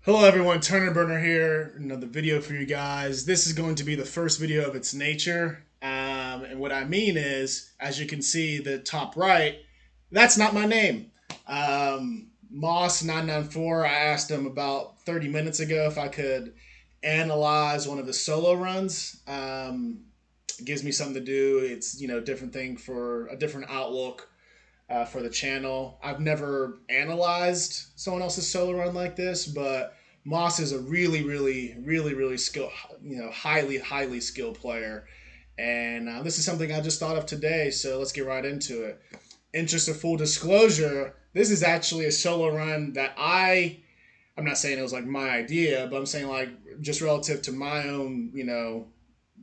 Hello everyone, Turner Burner here. Another video for you guys. This is going to be the first video of its nature. And what I mean is, as you can see, the top right, that's not my name. Moss994, I asked him about 30 minutes ago if I could analyze one of his solo runs. It gives me something to do. It's, different thing for a different outlook for the channel. I've never analyzed someone else's solo run like this, but Moss is a really skilled, highly skilled player. And this is something I just thought of today, so let's get right into it. Interest of full disclosure, this is actually a solo run that I'm not saying it was like my idea, but I'm saying like just relative to my own,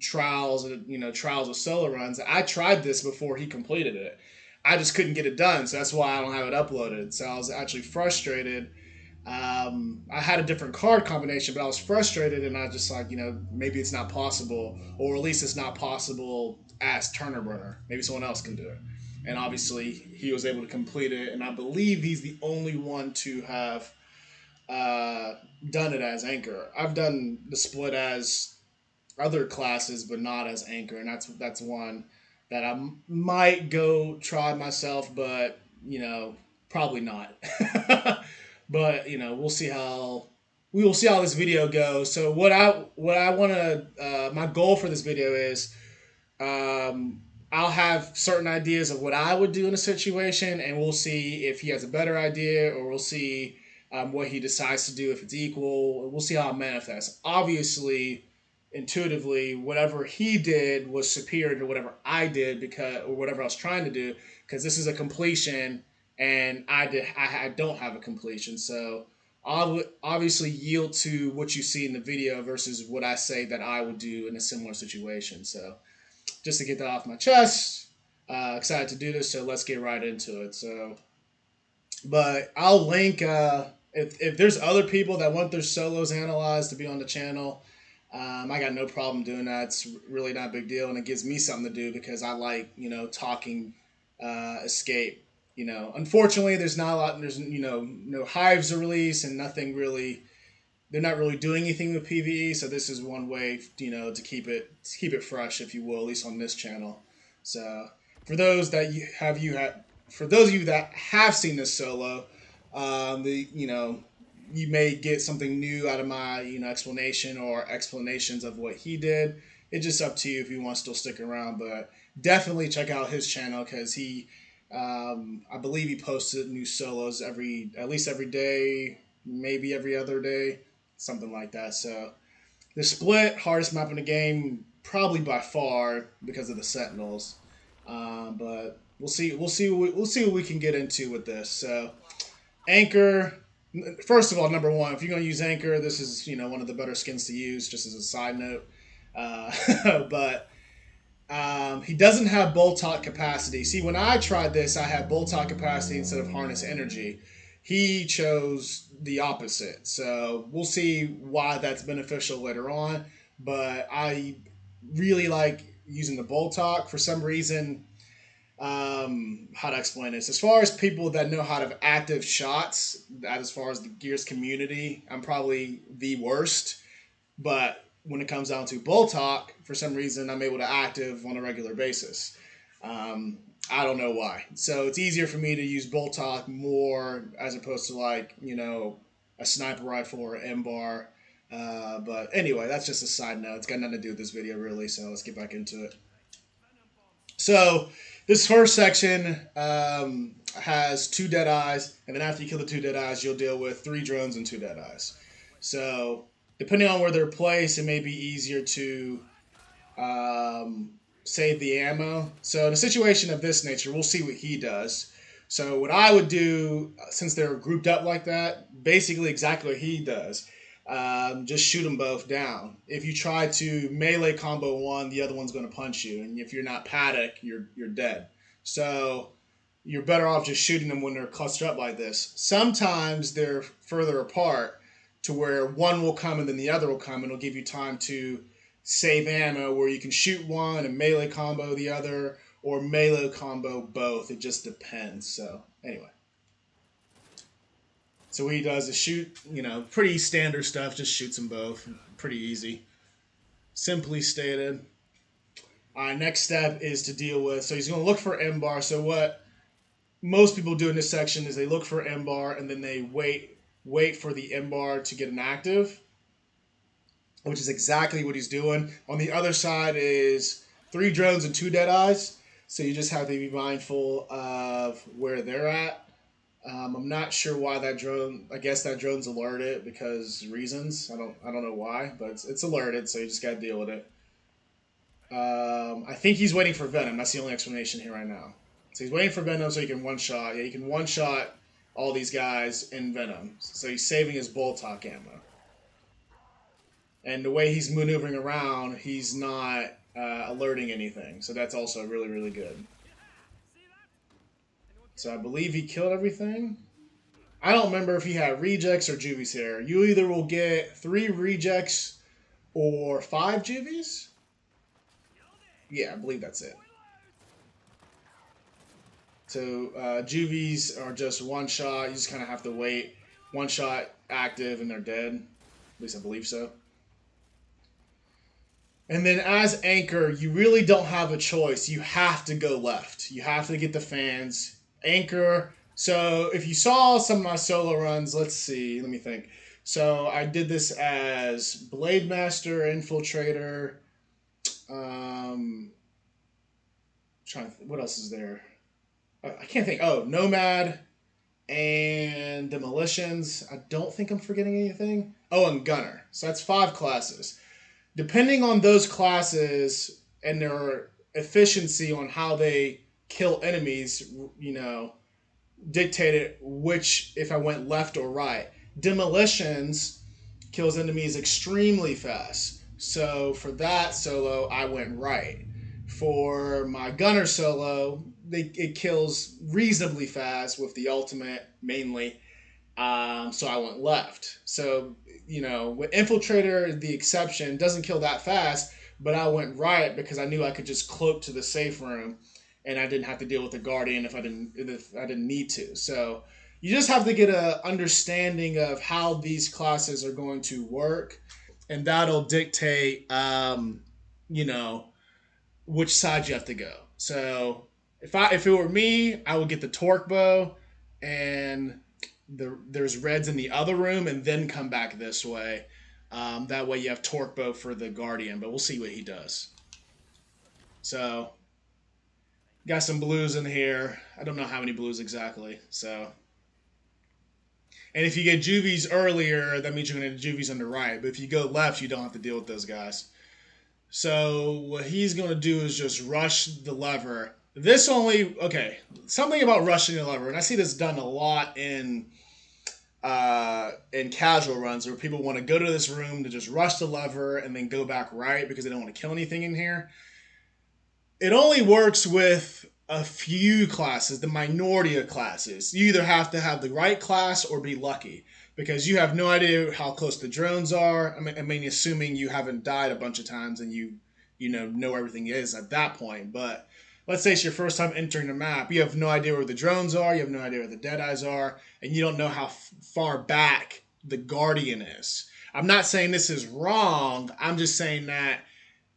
trials of solo runs. I tried this before he completed it. I just couldn't get it done, so that's why I don't have it uploaded. So I was actually frustrated. I had a different card combination, but I was frustrated, and I was just like, maybe it's not possible, or at least it's not possible as Turner Burner. Maybe someone else can do it. And obviously, he was able to complete it, and I believe he's the only one to have uh, done it as Anchor. I've done the split as other classes, but not as Anchor, and that's one that I might go try myself, but probably not. But we will see how this video goes. So what I want to my goal for this video is I'll have certain ideas of what I would do in a situation, and we'll see if he has a better idea, or we'll see what he decides to do if it's equal. We'll see how it manifests. Obviously, intuitively, whatever he did was superior to whatever I did or whatever I was trying to do, because this is a completion, and I don't have a completion, so I'll obviously yield to what you see in the video versus what I say that I would do in a similar situation. So just to get that off my chest, excited to do this, so let's get right into it. But I'll link if there's other people that want their solos analyzed to be on the channel. I got no problem doing that. It's really not a big deal, and it gives me something to do because I like talking escape. Unfortunately, there's not a lot. There's no hives are released and nothing really. They're not really doing anything with PVE, so this is one way to keep it fresh, if you will, at least on this channel. So for those that for those of you that have seen this solo, you may get something new out of my explanation or explanations of what he did. It's just up to you if you want to still stick around, but definitely check out his channel because I believe he posted new solos at least every day, maybe every other day, something like that. So the split hardest map in the game, probably by far because of the Sentinels, but we'll see what we can get into with this. So Anchor. First of all, number one, if you're going to use Anchor, this is one of the better skins to use. Just as a side note, but he doesn't have bolt talk capacity. See, when I tried this, I had bolt talk capacity instead of harness energy. He chose the opposite, so we'll see why that's beneficial later on. But I really like using the bolt talk for some reason. How to explain this? As far as people that know how to have active shots, as far as the Gears community, I'm probably the worst. But when it comes down to bull talk, for some reason, I'm able to active on a regular basis. I don't know why. So it's easier for me to use bull talk more as opposed to a sniper rifle or M bar. But anyway, that's just a side note. It's got nothing to do with this video really. So let's get back into it. So this first section has 2 dead eyes, and then after you kill the 2 dead eyes, you'll deal with 3 drones and 2 dead eyes. So depending on where they're placed, it may be easier to save the ammo. So in a situation of this nature, we'll see what he does. So what I would do, since they're grouped up like that, basically exactly what he does. Just shoot them both down. If you try to melee combo one, the other one's going to punch you, and if you're not paddock, you're dead. So you're better off just shooting them when they're clustered up like this. Sometimes they're further apart to where one will come and then the other will come, and it'll give you time to save ammo where you can shoot one and melee combo the other, or melee combo both. It just depends. So anyway. So what he does is shoot, pretty standard stuff, just shoots them both. Pretty easy. Simply stated. All right, next step is to deal with, so he's going to look for M bar. So what most people do in this section is they look for M bar and then they wait for the M bar to get an active, which is exactly what he's doing. On the other side is 3 drones and 2 dead eyes. So you just have to be mindful of where they're at. I'm not sure why that drone. I guess that drone's alerted because reasons. I don't know why, but it's alerted, so you just gotta deal with it. I think he's waiting for Venom. That's the only explanation here right now. So he's waiting for Venom so he can one shot. Yeah, he can one shot all these guys in Venom. So he's saving his Boltok ammo. And the way he's maneuvering around, he's not alerting anything. So that's also really, really good. So I believe he killed everything. I don't remember if he had rejects or juvies here. You either will get 3 rejects or 5 juvies. Yeah, I believe that's it. So juvies are just one shot. You just kind of have to wait. One shot active and they're dead. At least I believe so. And then as anchor, you really don't have a choice. You have to go left. You have to get the fans. Anchor. So if you saw some of my solo runs, let's see. Let me think. So I did this as Blade Master, Infiltrator. What else is there? I can't think. Oh, Nomad and Demolitions. I don't think I'm forgetting anything. Oh, and Gunner. So that's 5 classes. Depending on those classes and their efficiency on how they kill enemies, dictated which, if I went left or right. Demolitions kills enemies extremely fast. So for that solo, I went right. For my Gunner solo, it kills reasonably fast with the ultimate mainly. So I went left. So, with Infiltrator, the exception, doesn't kill that fast, but I went right because I knew I could just cloak to the safe room and I didn't have to deal with the Guardian if I didn't need to. So you just have to get a understanding of how these classes are going to work, and that'll dictate, which side you have to go. So if it were me, I would get the torque bow and there's reds in the other room and then come back this way. That way you have torque bow for the Guardian, but we'll see what he does. So got some blues in here. I don't know how many blues exactly. So, and if you get juvies earlier, that means you're going to get juvies on the right. But if you go left, you don't have to deal with those guys. So what he's going to do is just rush the lever. Something about rushing the lever, and I see this done a lot in casual runs where people want to go to this room to just rush the lever and then go back right because they don't want to kill anything in here. It only works with a few classes, the minority of classes. You either have to have the right class or be lucky because you have no idea how close the drones are. I mean, assuming you haven't died a bunch of times and you know everything is at that point. But let's say it's your first time entering the map. You have no idea where the drones are. You have no idea where the Deadeyes are. And you don't know how far back the Guardian is. I'm not saying this is wrong. I'm just saying that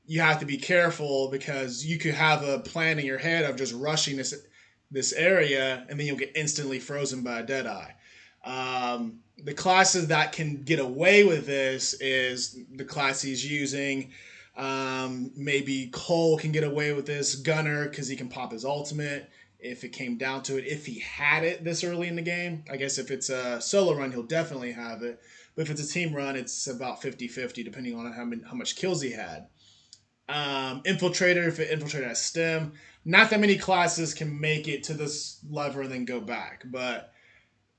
you have to be careful because you could have a plan in your head of just rushing this area and then you'll get instantly frozen by a Deadeye. The classes that can get away with this is the class he's using. Maybe Cole can get away with this. Gunner, because he can pop his ultimate if it came down to it. If he had it this early in the game. I guess if it's a solo run, he'll definitely have it. But if it's a team run, it's about 50-50 depending on how much kills he had. Infiltrator, if Infiltrator has stem. Not that many classes can make it to this lever and then go back. But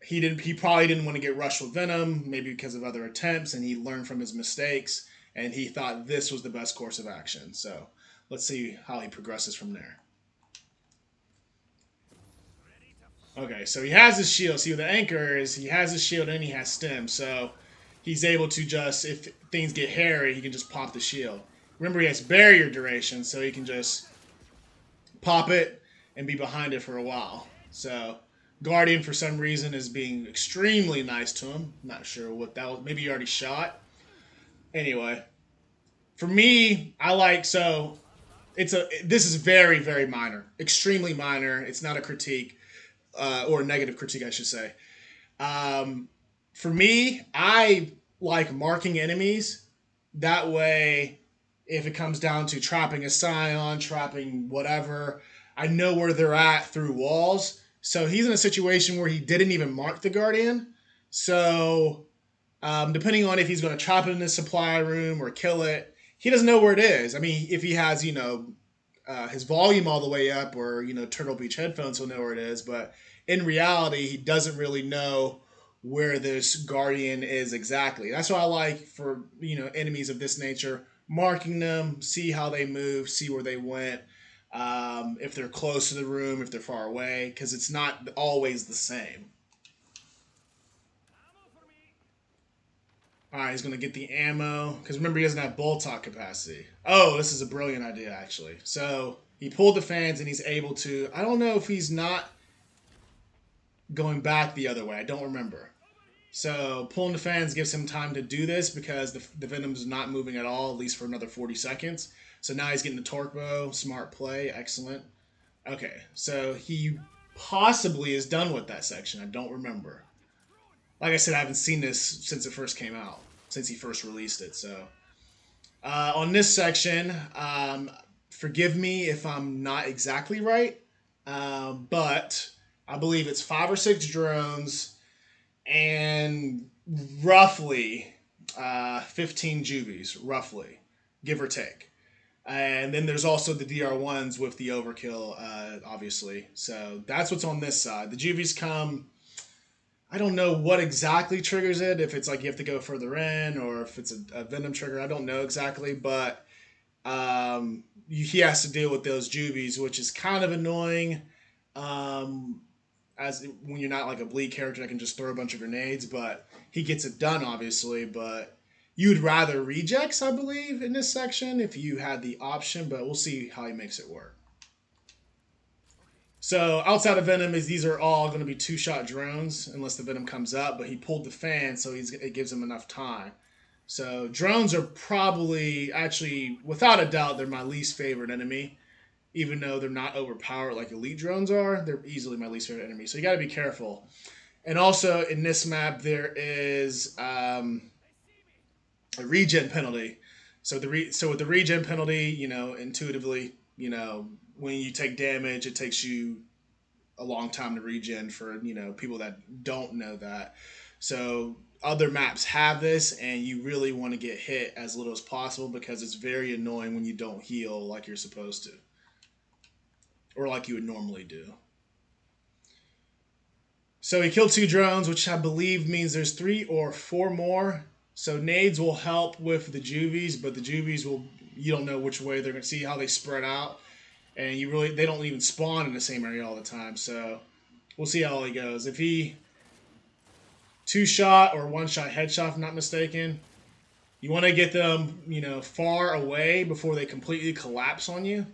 he probably didn't want to get rushed with Venom, maybe because of other attempts, and he learned from his mistakes. And he thought this was the best course of action. So let's see how he progresses from there. Okay, so he has his shield. See, what the anchor is, he has his shield and he has stem. So he's able to just, if things get hairy, he can just pop the shield. Remember, he has barrier duration, so he can just pop it and be behind it for a while. So Guardian, for some reason, is being extremely nice to him. Not sure what that was. Maybe he already shot. Anyway, for me, I like so it's a this is very very minor, extremely minor. It's not a critique or a negative critique, I should say. Um, for me, I like marking enemies. That way, if it comes down to trapping a scion, trapping whatever, I know where they're at through walls. So he's in a situation where he didn't even mark the guardian. So depending on if he's going to trap it in the supply room or kill it, he doesn't know where it is. I mean, if he has, his volume all the way up or, Turtle Beach headphones, he'll know where it is. But in reality, he doesn't really know where this guardian is exactly. That's what I like for, enemies of this nature, marking them, see how they move, see where they went. If they're close to the room, if they're far away, because it's not always the same. All right, he's going to get the ammo. Because remember, he doesn't have bolt-on capacity. Oh, this is a brilliant idea, actually. So he pulled the fans and he's able to... I don't know if he's not going back the other way. I don't remember. So pulling the fans gives him time to do this because the Venom's not moving at all, at least for another 40 seconds. So now he's getting the torque bow. Smart play. Excellent. Okay, so he possibly is done with that section. I don't remember. Like I said, I haven't seen this since it first came out, since he first released it. So on this section, forgive me if I'm not exactly right, but I believe it's 5 or 6 drones and roughly 15 juvies, roughly, give or take. And then there's also the DR1s with the overkill, obviously. So that's what's on this side. The juvies come. I don't know what exactly triggers it. If it's like you have to go further in, or if it's a venom trigger, I don't know exactly. But he has to deal with those juvies, which is kind of annoying. As when you're not like a bleed character that can just throw a bunch of grenades, but he gets it done, obviously. But you'd rather rejects, I believe, in this section if you had the option. But we'll see how he makes it work. So outside of Venom, these are all going to be 2-shot drones unless the Venom comes up. But he pulled the fan, so it gives him enough time. So drones are probably, actually, without a doubt, they're my least favorite enemy. Even though they're not overpowered like elite drones are, they're easily my least favorite enemy. So you got to be careful. And also in this map, there is a regen penalty. So with the regen penalty, intuitively, when you take damage, it takes you a long time to regen for people that don't know that. So other maps have this, and you really want to get hit as little as possible because it's very annoying when you don't heal like you're supposed to, or like you would normally do. So he killed 2 drones, which I believe means there's 3 or 4 more. So nades will help with the juvies, but the juvies you don't know which way they're going to see how they spread out. And they don't even spawn in the same area all the time. So we'll see how he goes. If he 2-shot or 1-shot headshot, if I'm not mistaken, you want to get them, far away before they completely collapse on you.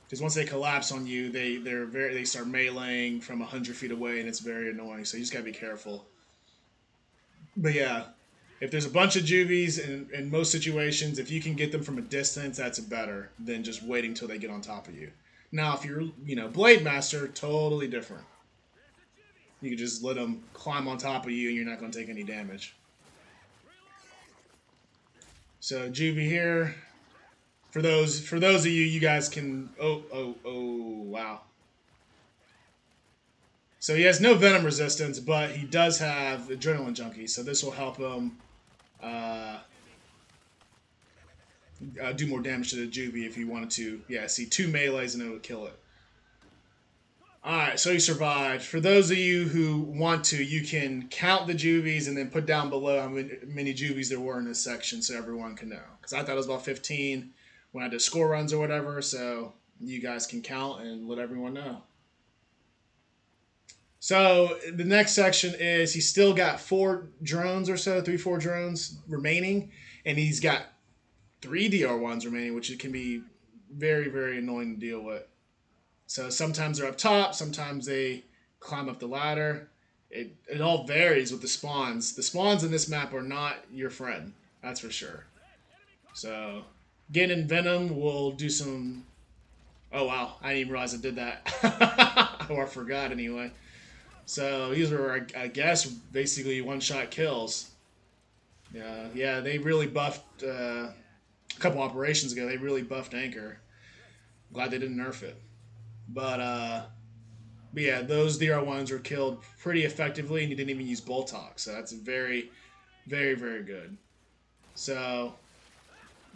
Because once they collapse on you, they start meleeing from 100 feet away, and it's very annoying. So you just gotta be careful. But yeah, if there's a bunch of juvies in most situations, if you can get them from a distance, that's better than just waiting till they get on top of you. Now, if you're Blade Master, totally different. You can just let them climb on top of you, and you're not going to take any damage. So juvie here. For those of you guys can... Oh, wow. So he has no venom resistance, but he does have adrenaline junkie, so this will help him do more damage to the juvie if he wanted to. Yeah, see, 2 melees and it would kill it. Alright, so he survived. For those of you who want to, you can count the juvies and then put down below how many juvies there were in this section so everyone can know. Because I thought it was about 15 when I did score runs or whatever, so you guys can count and let everyone know. So the next section is he's still got 4 drones or so, 3-4 drones remaining, and he's got 3 DR1s remaining, which it can be very, very annoying to deal with. So sometimes they're up top, sometimes they climb up the ladder. It all varies with the spawns. The spawns in this map are not your friend. That's for sure. So getting in Venom will do some. Oh wow, I didn't even realize I did that, or I forgot anyway. So these were, I guess, basically one-shot kills. Yeah, yeah, they really buffed a couple operations ago. They really buffed Anchor. Glad they didn't nerf it. But yeah, those DR1s were killed pretty effectively, and you didn't even use Boltox. So that's very, very, very good. So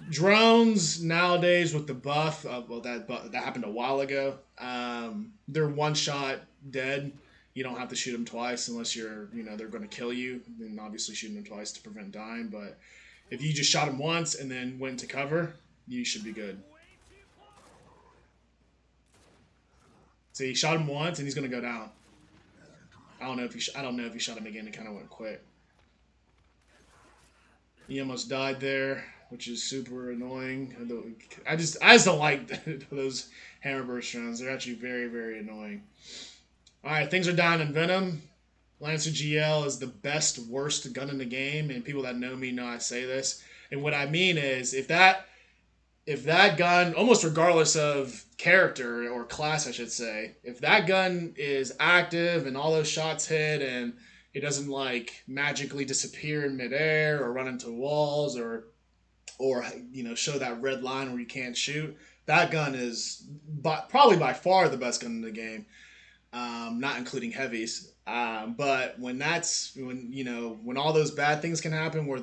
drones nowadays with the buff, well, that happened a while ago. They're one shot dead. You don't have to shoot them twice unless they're going to kill you. Then obviously shooting them twice to prevent dying. But if you just shot him once and then went to cover, you should be good. So he shot him once and he's going to go down. I don't know if he shot him again. It kind of went quick. He almost died there, which is super annoying. I just don't like those hammer burst rounds. They're actually very, very annoying. All right, things are down in Venom. Lancer GL is the best, worst gun in the game, and people that know me know I say this. And what I mean is, if that gun, almost regardless of character or class, I should say, if that gun is active and all those shots hit and it doesn't like magically disappear in midair or run into walls or show that red line where you can't shoot, that gun is probably by far the best gun in the game. Not including heavies. But when all those bad things can happen, where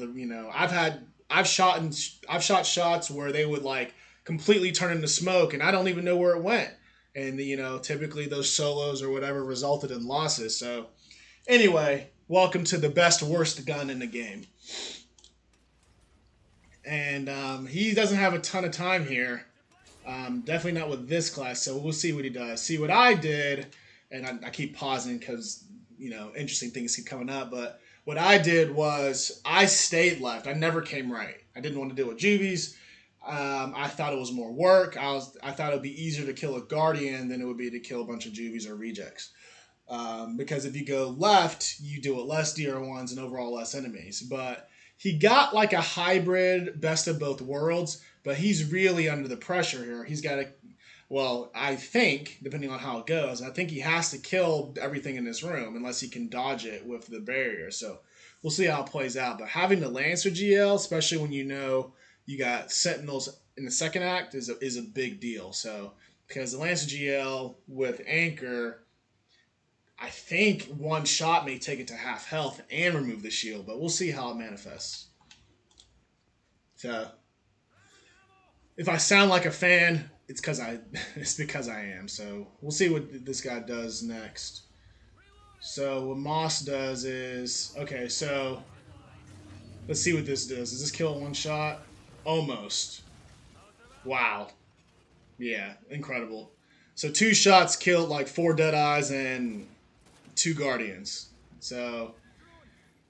I've shot shots where they would like completely turn into smoke, and I don't even know where it went. And typically those solos or whatever resulted in losses. So anyway, welcome to the best worst gun in the game. And he doesn't have a ton of time here. Definitely not with this class. So we'll see what he does. See what I did. And I keep pausing because, interesting things keep coming up. But what I did was I stayed left. I never came right. I didn't want to deal with juvies. I thought it was more work. I thought it would be easier to kill a Guardian than it would be to kill a bunch of juvies or rejects. Because if you go left, you deal with less DR1s and overall less enemies. But he got like a hybrid best of both worlds. But he's really under the pressure here. He's got to... Well, I think, depending on how it goes, I think he has to kill everything in this room unless he can dodge it with the barrier. So we'll see how it plays out. But having the Lancer GL, especially when you got Sentinels in the second act, is a big deal. So because the Lancer GL with Anchor, I think one shot may take it to half health and remove the shield. But we'll see how it manifests. So if I sound like a fan... It's because I am. So we'll see what this guy does next. So what Moss does is, okay, so let's see what this does. Does this kill one shot? Almost. Wow. Yeah, incredible. So 2 shots killed like 4 Deadeyes and 2 Guardians. So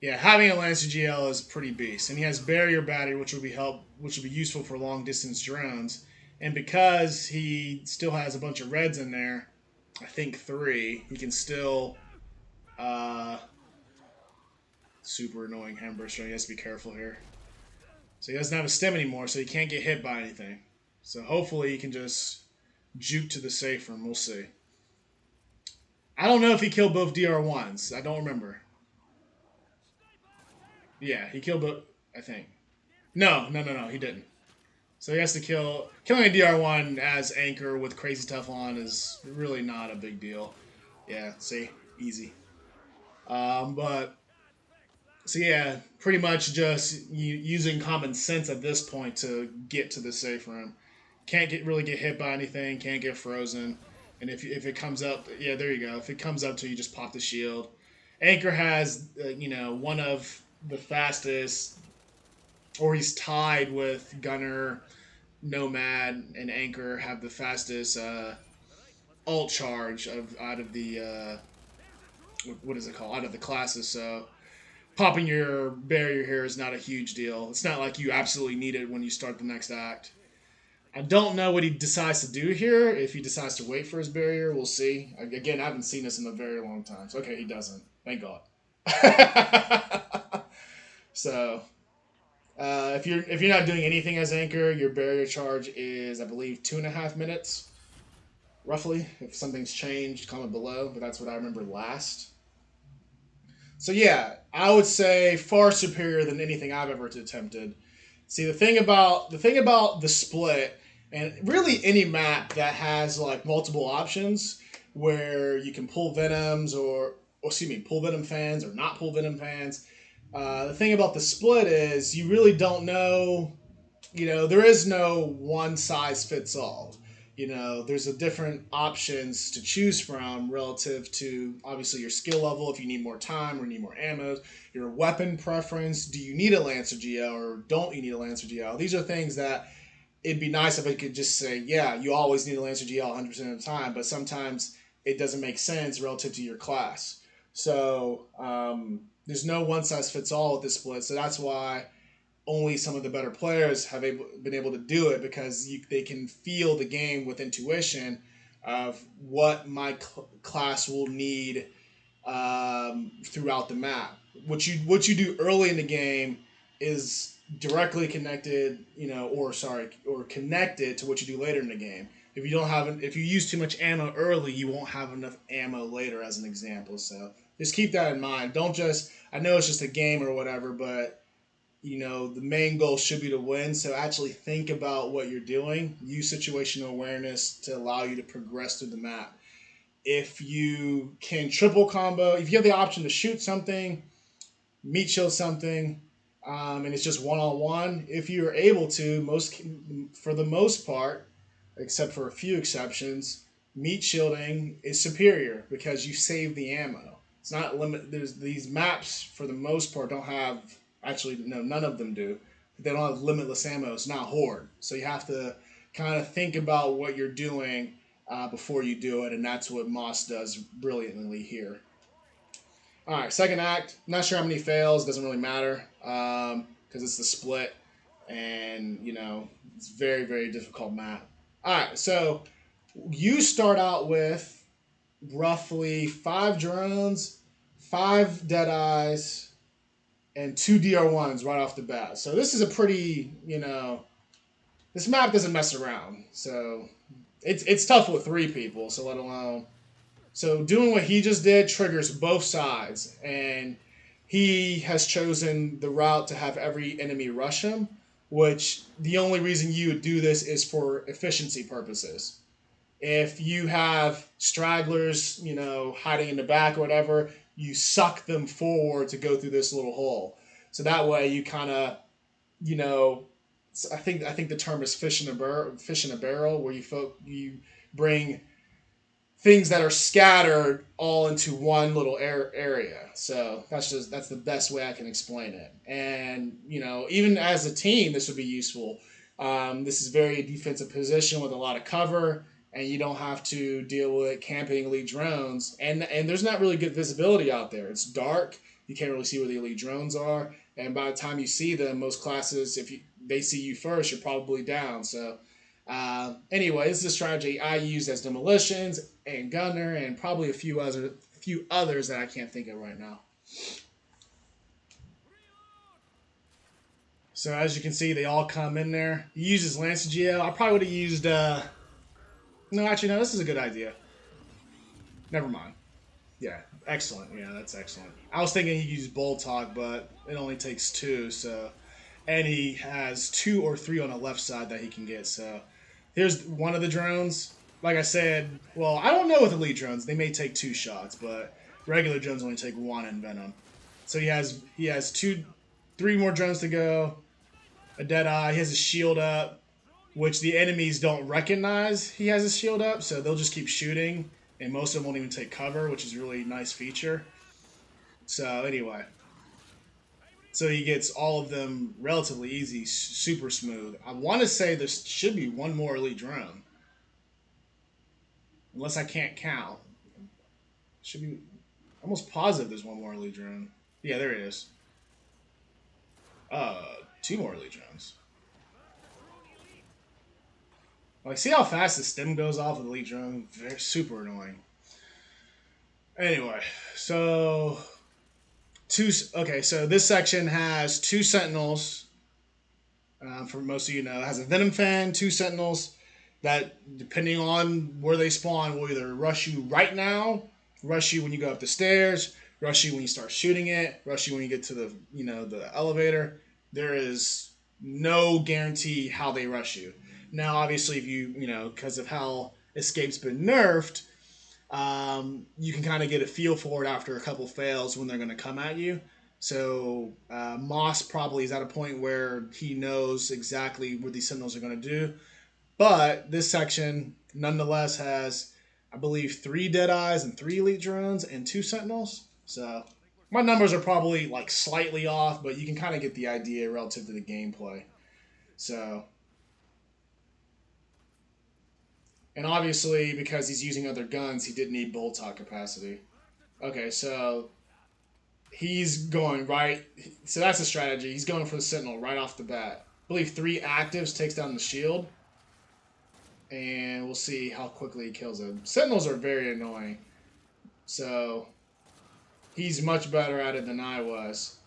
yeah, having a Lancer GL is pretty beast. And he has barrier battery, which will be useful for long distance drones. And because he still has a bunch of reds in there, I think 3, he can still... super annoying hamburger. He has to be careful here. So he doesn't have a stem anymore, so he can't get hit by anything. So hopefully he can just juke to the safe room. We'll see. I don't know if he killed both DR1s. I don't remember. Yeah, he killed both, I think. No, he didn't. So he has to killing a DR1 as Anchor with Crazy Tough on is really not a big deal. Yeah, see? Easy. But, so yeah, pretty much just using common sense at this point to get to the safe room. Can't really get hit by anything, can't get frozen. And if it comes up, yeah, there you go. If it comes up to you, just pop the shield. Anchor has, one of the fastest, or he's tied with Gunner, Nomad, and Anchor have the fastest ult charge out of the what is it called? Out of the classes. So popping your barrier here is not a huge deal. It's not like you absolutely need it when you start the next act. I don't know what he decides to do here. If he decides to wait for his barrier, we'll see. Again, I haven't seen this in a very long time. So, okay, he doesn't. Thank God. So, if you're not doing anything as anchor, your barrier charge is, I believe, 2.5 minutes, roughly. If something's changed, comment below. But that's what I remember last. So yeah, I would say far superior than anything I've ever attempted. See, the thing about the split, and really any map that has like multiple options where you can pull venoms or excuse me, pull venom fans or not pull venom fans. The thing about the split is you really don't know. There is no one size fits all. There's a different options to choose from relative to obviously your skill level, if you need more time or need more ammo, your weapon preference, do you need a Lancer GL or don't you need a Lancer GL? These are things that it'd be nice if I could just say, yeah, you always need a Lancer GL 100% of the time, but sometimes it doesn't make sense relative to your class. So there's no one size fits all with this split. So that's why only some of the better players have been able to do it, because they can feel the game with intuition of what my class will need throughout the map. What you do early in the game is directly connected, or connected to what you do later in the game. If you use too much ammo early, you won't have enough ammo later, as an example. So just keep that in mind. Don't just, I know it's just a game or whatever, but the main goal should be to win. So actually think about what you're doing. Use situational awareness to allow you to progress through the map. If you can triple combo, if you have the option to shoot something, meat shield something, and it's just one on one, if you're able to, for the most part, except for a few exceptions, meat shielding is superior because you save the ammo. It's not limit. There's these maps for the most part don't have, actually no, none of them do. They don't have limitless ammo. It's not horde, so you have to kind of think about what you're doing before you do it, and that's what Moss does brilliantly here. All right, second act. Not sure how many fails. Doesn't really matter because it's the split, and it's very very difficult map. All right, so you start out with roughly 5 drones, 5 dead eyes, and 2 DR1s right off the bat. So this is a pretty, this map doesn't mess around. So it's tough with 3 people. So let alone, so doing what he just did triggers both sides, and he has chosen the route to have every enemy rush him. Which the only reason you would do this is for efficiency purposes. If you have stragglers, hiding in the back or whatever, you suck them forward to go through this little hole. So that way you kind of, you know, I think the term is fish in a barrel, where you bring things that are scattered all into one little area. So that's the best way I can explain it. And even as a team, this would be useful. This is very defensive position with a lot of cover, and you don't have to deal with camping elite drones. And there's not really good visibility out there. It's dark. You can't really see where the elite drones are. And by the time you see them, most classes, if they see you first, you're probably down. So anyway, this is a strategy I use as demolitions and gunner, and probably a few others that I can't think of right now. So as you can see, they all come in there. He uses Lancer GL. I probably would have used. No, actually, no. This is a good idea. Never mind. Yeah, excellent. Yeah, that's excellent. I was thinking he'd use Bolt Hog, but it only takes 2. So, and he has 2 or 3 on the left side that he can get. So, here's one of the drones. Like I said, well, I don't know with elite drones. They may take 2 shots, but regular drones only take 1 in Venom. So he has 3 more drones to go. A dead eye. He has a shield up, which the enemies don't recognize he has his shield up, so they'll just keep shooting, and most of them won't even take cover, which is a really nice feature. So anyway, so he gets all of them relatively easy, super smooth. I want to say there should be one more elite drone, unless I can't count. Should be almost positive there's one more elite drone. Yeah, there it is. 2 more elite drones. Like, see how fast the stem goes off with Elite Drone? Very super annoying. Anyway, so okay, so this section has two Sentinels. For most of you know, it has a Venom Fan, two Sentinels that, depending on where they spawn, will either rush you right now, rush you when you go up the stairs, rush you when you start shooting it, rush you when you get to the the elevator. There is no guarantee how they rush you. Now, obviously, if because of how Escape's been nerfed, you can kind of get a feel for it after a couple fails when they're going to come at you. So Moss probably is at a point where he knows exactly what these Sentinels are going to do. But this section nonetheless has, I believe, 3 Deadeyes and 3 Elite Drones and 2 Sentinels. So my numbers are probably like slightly off, but you can kind of get the idea relative to the gameplay. So, and obviously because he's using other guns, he did need bolt hot capacity. Okay, so he's going right. So that's a strategy. He's going for the Sentinel right off the bat. I believe 3 actives takes down the shield. And we'll see how quickly he kills him. Sentinels are very annoying. So he's much better at it than I was.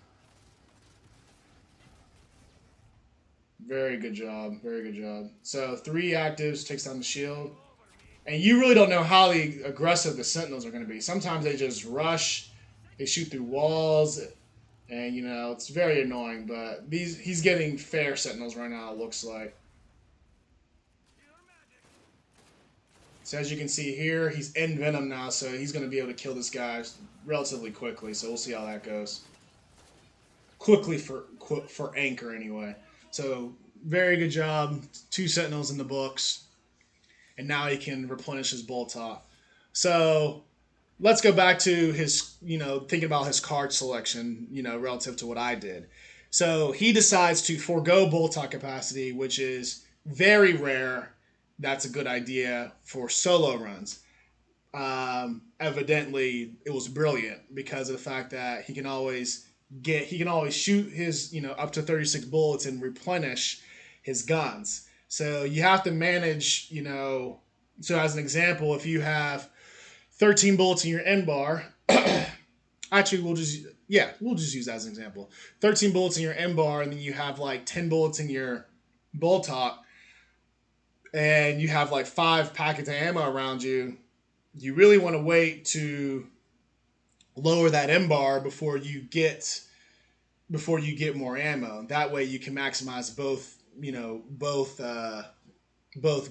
Very good job. Very good job. So 3 actives takes down the shield. And you really don't know how aggressive the Sentinels are going to be. Sometimes they just rush. They shoot through walls. And, it's very annoying. But he's getting fair Sentinels right now, it looks like. So as you can see here, he's in Venom now, so he's going to be able to kill this guy relatively quickly. So we'll see how that goes. Quickly for Anchor, anyway. So very good job. 2 Sentinels in the books. And now he can replenish his bolt top. So let's go back to his, thinking about his card selection, relative to what I did. So he decides to forego bolt top capacity, which is very rare. That's a good idea for solo runs. Evidently, it was brilliant because of the fact that he can always shoot his up to 36 bullets and replenish his guns. So you have to manage. So as an example, if you have 13 bullets in your end bar, actually we'll just use that as an example. 13 bullets in your end bar, and then you have like 10 bullets in your bolt top. And you have like 5 packets of ammo around you, you really want to wait to lower that M bar before you get more ammo. That way you can maximize both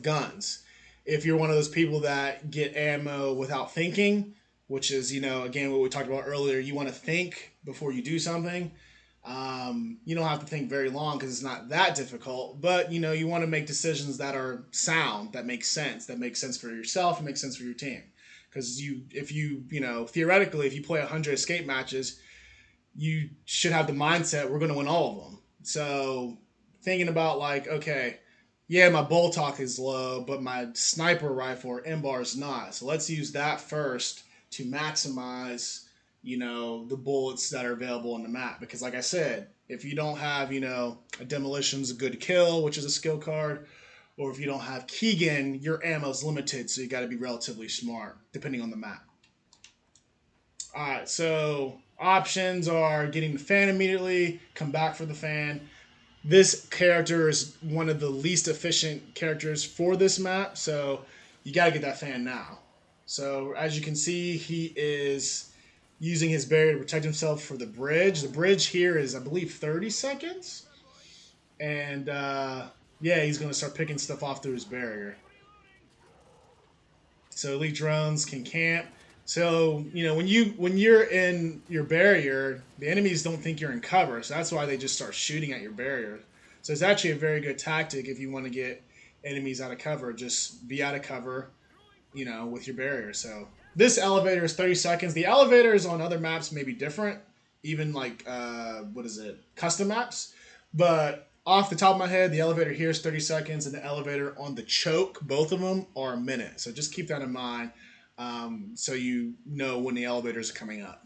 guns. If you're one of those people that get ammo without thinking, which is again what we talked about earlier, you want to think before you do something. You don't have to think very long because it's not that difficult, but you want to make decisions that are sound, that make sense for yourself and make sense for your team. Because if you theoretically, if you play 100 escape matches, you should have the mindset we're going to win all of them. So thinking about like, okay, yeah, my bolt talk is low, but my sniper rifle or M-bar is not. So let's use that first to maximize the bullets that are available on the map. Because like I said, if you don't have, a demolition's a good kill, which is a skill card, or if you don't have Keegan, your ammo's limited, so you got to be relatively smart, depending on the map. Alright, so options are getting the fan immediately, come back for the fan. This character is one of the least efficient characters for this map, so you got to get that fan now. So as you can see, he is using his barrier to protect himself for the bridge. The bridge here is, I believe, 30 seconds. And, he's going to start picking stuff off through his barrier. So elite drones can camp. So, when you're in your barrier, the enemies don't think you're in cover. So that's why they just start shooting at your barrier. So it's actually a very good tactic if you want to get enemies out of cover. Just be out of cover, with your barrier. So this elevator is 30 seconds. The elevators on other maps may be different, even like, custom maps. But off the top of my head, the elevator here is 30 seconds, and the elevator on the choke, both of them, are a minute. So just keep that in mind, so you know when the elevators are coming up.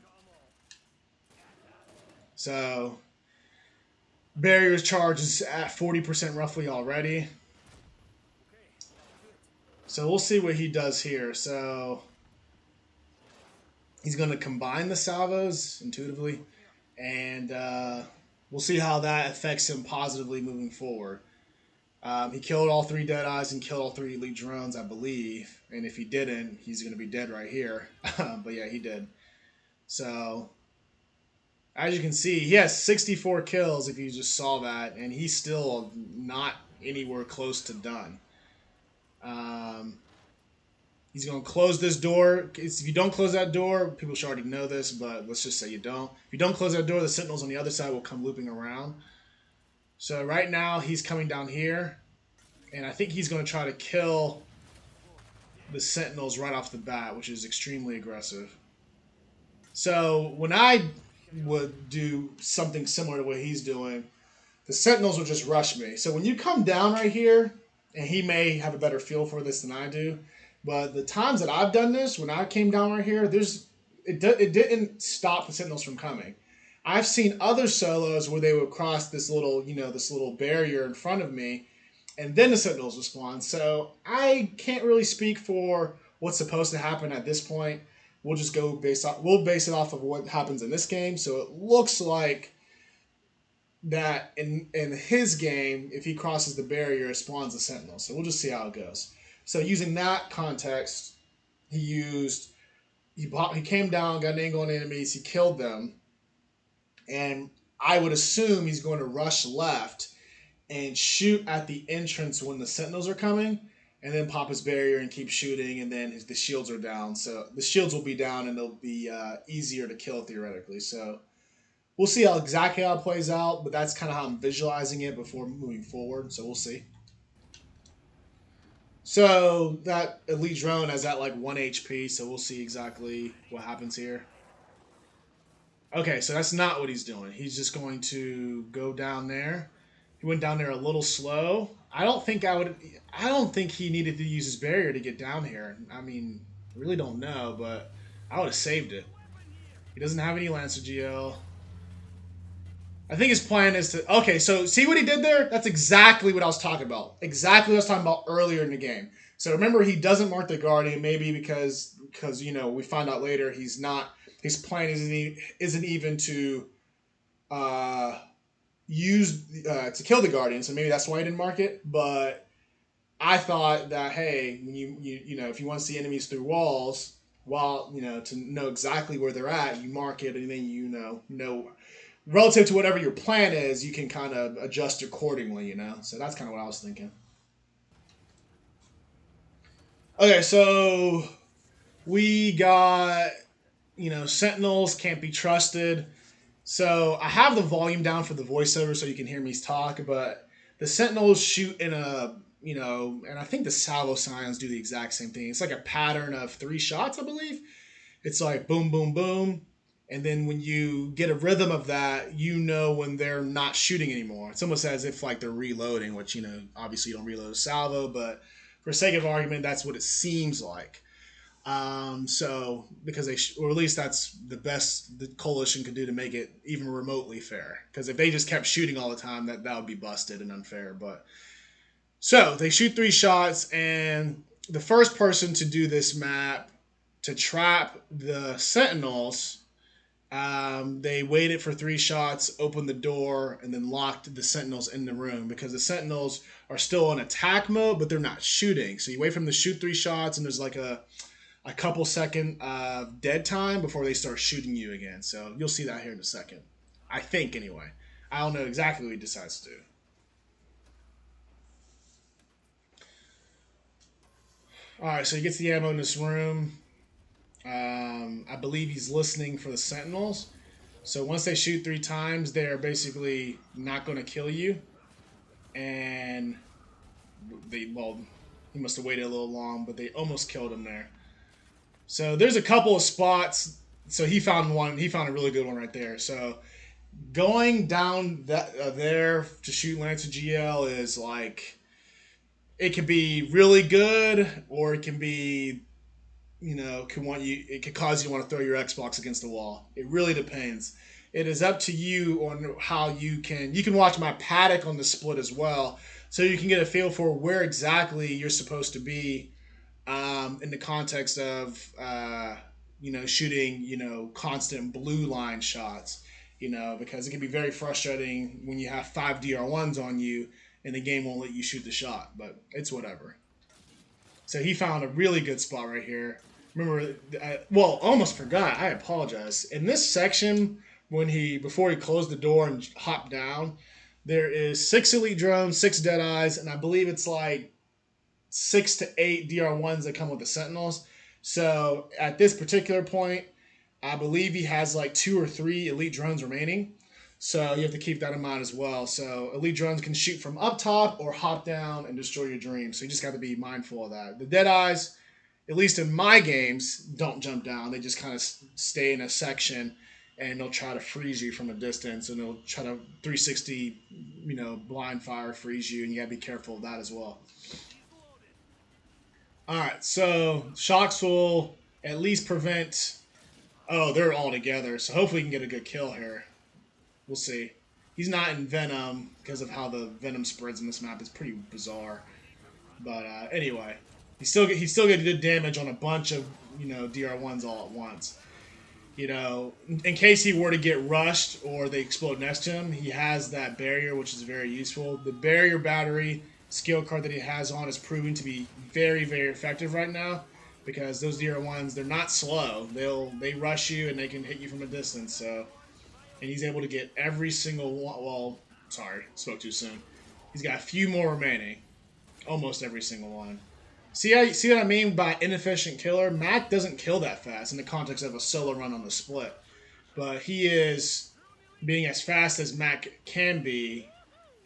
So barriers charge is at 40% roughly already. So we'll see what he does here. So he's going to combine the salvos intuitively, and we'll see how that affects him positively moving forward. He killed all three Deadeyes and killed all three elite drones, I believe. And if he didn't, he's going to be dead right here. But yeah, he did. So as you can see, he has 64 kills if you just saw that, and he's still not anywhere close to done. Um, he's going to close this door. If you don't close that door, people should already know this, but let's just say you don't. If you don't close that door, the sentinels on the other side will come looping around. So right now, he's coming down here, and I think he's going to try to kill the sentinels right off the bat, which is extremely aggressive. So when I would do something similar to what he's doing, the sentinels will just rush me. So when you come down right here, and he may have a better feel for this than I do, but the times that I've done this, when I came down right here, it didn't stop the sentinels from coming. I've seen other solos where they would cross this little barrier in front of me, and then the sentinels will spawn. So I can't really speak for what's supposed to happen at this point. We'll just we'll base it off of what happens in this game. So it looks like that in his game, if he crosses the barrier, it spawns the sentinel. So we'll just see how it goes. So using that context, he came down, got an angle on enemies, he killed them, and I would assume he's going to rush left and shoot at the entrance when the sentinels are coming, and then pop his barrier and keep shooting, and then the shields are down. So the shields will be down, and they'll be easier to kill theoretically. So we'll see exactly how it plays out, but that's kind of how I'm visualizing it before moving forward. So we'll see. So that elite drone has that like 1 HP, so we'll see exactly what happens here. Okay, so that's not what he's doing. He's just going to go down there. He went down there a little slow. I don't think he needed to use his barrier to get down here. I mean, I really don't know, but I would have saved it. He doesn't have any Lancer GL. I think his plan is to... Okay, so see what he did there? That's exactly what I was talking about. Exactly what I was talking about earlier in the game. So remember, he doesn't mark the Guardian, maybe because we find out later his plan isn't even to to kill the Guardian, so maybe that's why he didn't mark it. But I thought that, hey, when you if you want to see enemies through walls, to know exactly where they're at, you mark it, and then know relative to whatever your plan is, you can kind of adjust accordingly, So that's kind of what I was thinking. Okay, so we got, sentinels can't be trusted. So I have the volume down for the voiceover so you can hear me talk, but the sentinels shoot in and I think the salvo scions do the exact same thing. It's like a pattern of 3 shots, I believe. It's like boom, boom, boom. And then when you get a rhythm of that, when they're not shooting anymore. It's almost as if like they're reloading, which, obviously you don't reload a salvo, but for sake of argument, that's what it seems like. So because or at least that's the best the coalition could do to make it even remotely fair. Because if they just kept shooting all the time, that would be busted and unfair. But so they shoot 3 shots, and the first person to do this map to trap the sentinels, they waited for 3 shots, opened the door, and then locked the sentinels in the room because the sentinels are still in attack mode, but they're not shooting. So you wait for them to shoot 3 shots, and there's like a couple second dead time before they start shooting you again. So you'll see that here in a second. I think, anyway. I don't know exactly what he decides to do. Alright, so he gets the ammo in this room. I believe he's listening for the sentinels. So once they shoot 3 times, they're basically not going to kill you. And he must have waited a little long, but they almost killed him there. So there's a couple of spots. So he found a really good one right there. So going down there to shoot Lancer GL is like, it could be really good, or it can be, it could cause you to want to throw your Xbox against the wall. It really depends. It is up to you on how you can watch my paddock on the split as well, so you can get a feel for where exactly you're supposed to be in the context of shooting constant blue line shots. Because it can be very frustrating when you have five DR1s on you and the game won't let you shoot the shot. But it's whatever. So he found a really good spot right here. Remember, almost forgot. I apologize. In this section, before he closed the door and hopped down, there is 6 elite drones, 6 Deadeyes, and I believe it's like 6 to 8 DR1s that come with the Sentinels. So at this particular point, I believe he has like 2 or 3 elite drones remaining. So you have to keep that in mind as well. So elite drones can shoot from up top or hop down and destroy your dream. So you just got to be mindful of that. The Deadeyes, at least in my games, don't jump down. They just kind of stay in a section and they'll try to freeze you from a distance and they'll try to 360, blind fire freeze you, and you got to be careful of that as well. All right, so shocks will at least prevent. Oh, they're all together, so hopefully we can get a good kill here. We'll see. He's not in Venom because of how the Venom spreads in this map. It's pretty bizarre. But anyway, he still get good damage on a bunch of DR1s all at once. In case he were to get rushed or they explode next to him, he has that barrier, which is very useful. The barrier battery skill card that he has on is proving to be very, very effective right now because those DR1s, they're not slow. They rush you and they can hit you from a distance. So, and he's able to get every single one. Well, sorry, spoke too soon. He's got a few more remaining, almost every single one. See what I mean by inefficient killer? Mac doesn't kill that fast in the context of a solo run on the split, but he is being as fast as Mac can be,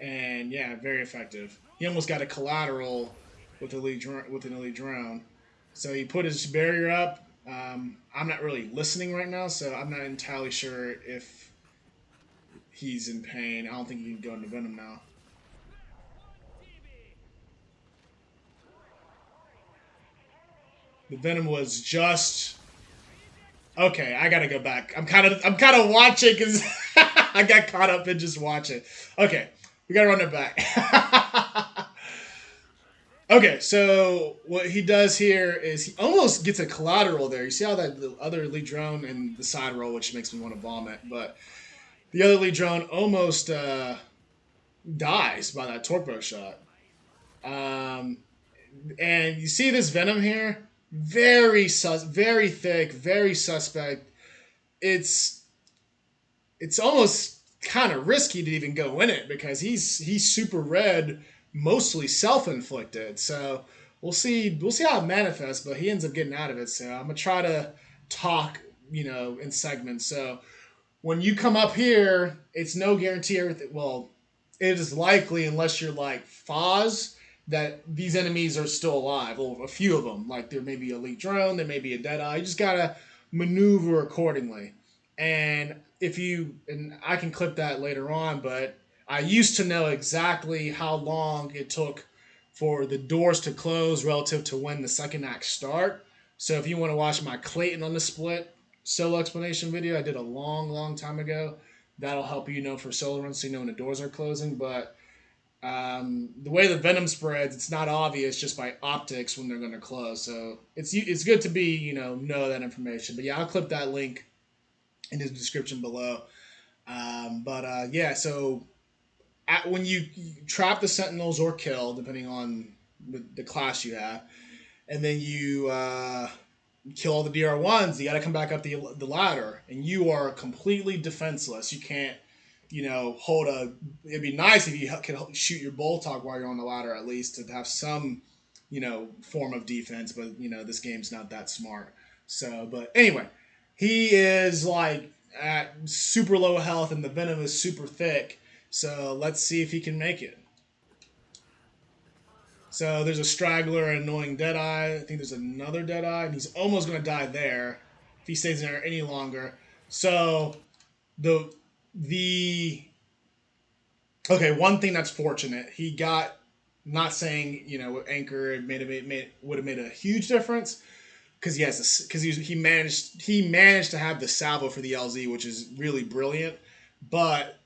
and yeah, very effective. He almost got a collateral with an elite drone. So he put his barrier up. I'm not really listening right now, so I'm not entirely sure if he's in pain. I don't think he can go into Venom now. The Venom was just okay. I gotta go back. I'm kind of watching because I got caught up in just watching. Okay, we gotta run it back. Okay, so what he does here is he almost gets a collateral there. You see how that the other elite drone and the side roll, which makes me want to vomit, but the other elite drone almost dies by that torque bow shot. And you see this Venom here, very thick, very suspect. It's almost kind of risky to even go in it because he's super red, mostly self-inflicted. So we'll see how it manifests, but he ends up getting out of it. So I'm gonna try to talk, in segments. So when you come up here, it's no guarantee everything. Well, it is likely unless you're like Foz that these enemies are still alive. Well, a few of them. Like there may be a elite drone, there may be a Deadeye. You just gotta maneuver accordingly. And and I can clip that later on, but I used to know exactly how long it took for the doors to close relative to when the second act start. So if you want to watch my Clayton on the Split solo explanation video I did a long, long time ago, that'll help you for solo runs so you know when the doors are closing. But the way the Venom spreads, it's not obvious just by optics when they're going to close. So it's good to be, know that information. But yeah, I'll clip that link in the description below. Yeah, so when you trap the Sentinels or kill, depending on the class you have, and then you kill all the DR1s, you got to come back up the ladder, and you are completely defenseless. You can't, hold a. It'd be nice if you could shoot your Boltok while you're on the ladder at least to have some, form of defense. But this game's not that smart. So, but anyway, he is like at super low health, and the Venom is super thick. So let's see if he can make it. So there's a straggler, an annoying Deadeye. I think there's another Deadeye, and he's almost going to die there if he stays there any longer. So okay, one thing that's fortunate, he got, not saying Anchor would have made a huge difference because he managed to have the salvo for the LZ, which is really brilliant, but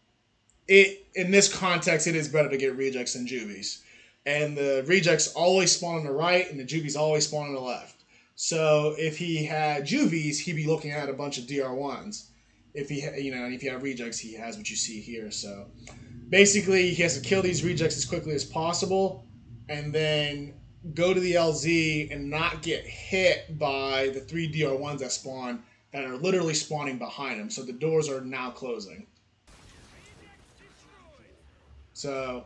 in this context, it is better to get rejects than juvies and the rejects always spawn on the right, and the juvies always spawn on the left. So if he had juvies, he'd be looking at a bunch of DR1s. If he, and if you have rejects, he has what you see here. So basically, he has to kill these rejects as quickly as possible, and then go to the LZ and not get hit by the 3 DR1s that spawn, that are literally spawning behind him. So the doors are now closing. So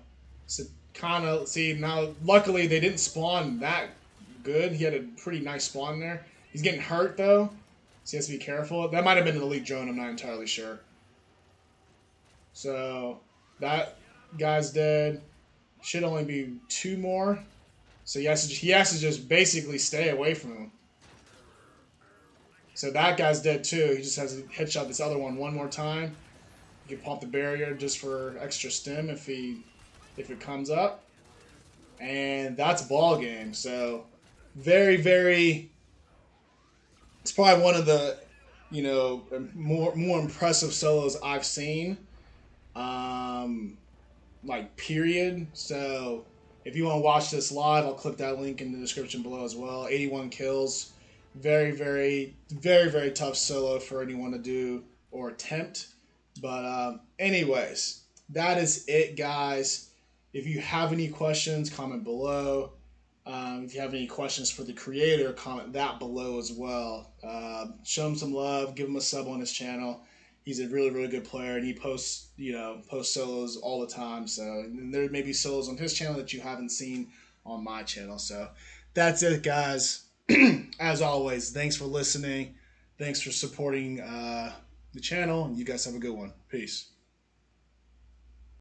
kind of see now. Luckily, they didn't spawn that good. He had a pretty nice spawn there. He's getting hurt though, so he has to be careful. That might have been an elite drone. I'm not entirely sure. So that guy's dead. Should only be 2 more. So he has to just basically stay away from him. So that guy's dead too. He just has to headshot this other one more time. You can pop the barrier just for extra stim if it comes up. And that's ball game. So very, very, it's probably one of the, more impressive solos I've seen. Like period. So if you want to watch this live, I'll click that link in the description below as well. 81 kills. Very, very, very, very tough solo for anyone to do or attempt. But anyways, that is it, guys. If you have any questions, comment below. If you have any questions for the creator, comment that below as well. Show him some love. Give him a sub on his channel. He's a really, really good player, and he posts solos all the time. So there may be solos on his channel that you haven't seen on my channel. So that's it, guys. As always, thanks for listening. Thanks for supporting the channel, and you guys have a good one. Peace.